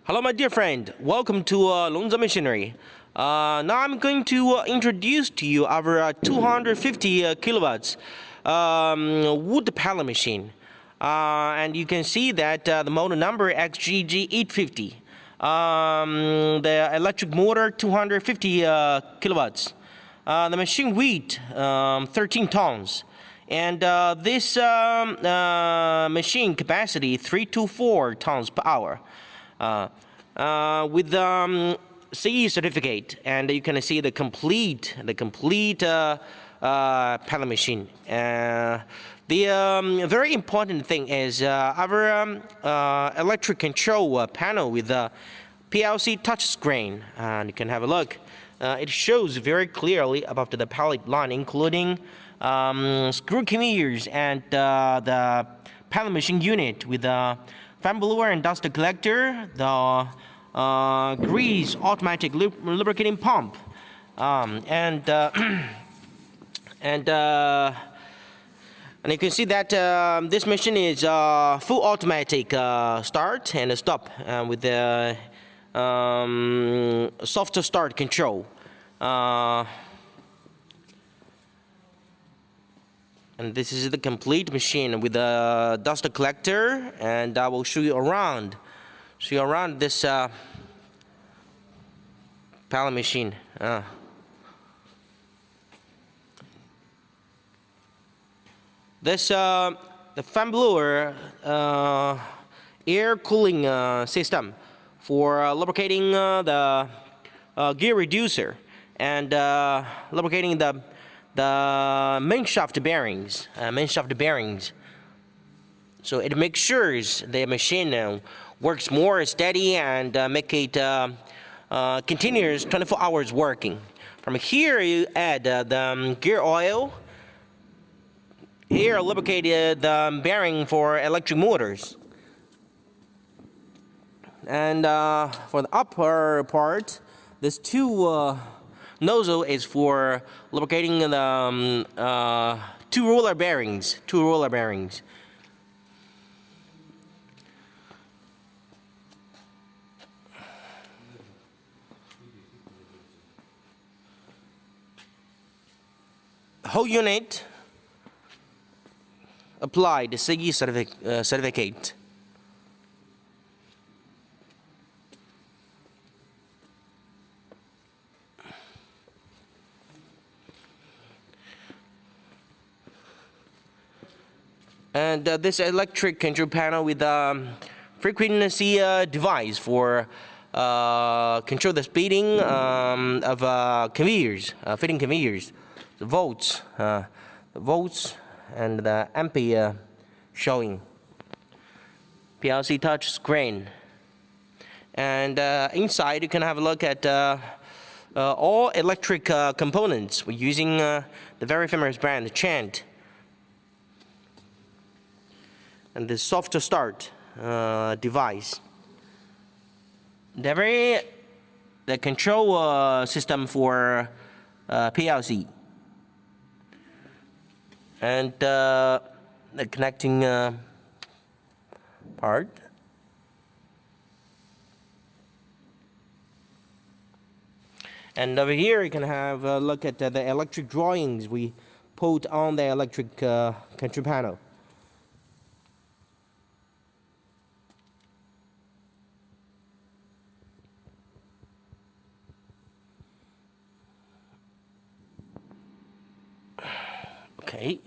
Hello, my dear friend. Welcome to Longzhe Machinery. Now I'm going to introduce to you our 250 kilowatts wood pallet machine. And you can see that the model number XGJ850. The electric motor 250 kilowatts. The machine weight 13 tons. And this machine capacity 3 to 4 tons per hour. With CE certificate, and you can see the complete pallet machine. The very important thing is our electric control panel with the PLC touch screen, and you can have a look. It shows very clearly about the pallet line, including screw conveyors and the pallet machine unit with the fan blower and dust collector, the grease automatic lubricating pump, and you can see that this machine is full automatic start and stop with the soft start control. And this is the complete machine with the dust collector, and I will show you around this pallet machine. This the fan blower air cooling system for lubricating the gear reducer and lubricating the main shaft bearings. So it makes sure the machine works more steady and make it continuous 24 hours working. From here you add the gear oil. Here lubricated the bearing for electric motors. And for the upper part, there's two nozzle is for lubricating the two roller bearings. The whole unit applied the CE certificate. And this electric control panel with frequency device for control the speeding of conveyors, fitting conveyors, the volts and the ampere showing. PLC touch screen. And inside you can have a look at all electric components. We're using the very famous brand Chant. And the soft start device. The control system for PLC. And the connecting part. And over here you can have a look at the electric drawings we put on the electric control panel. Okay.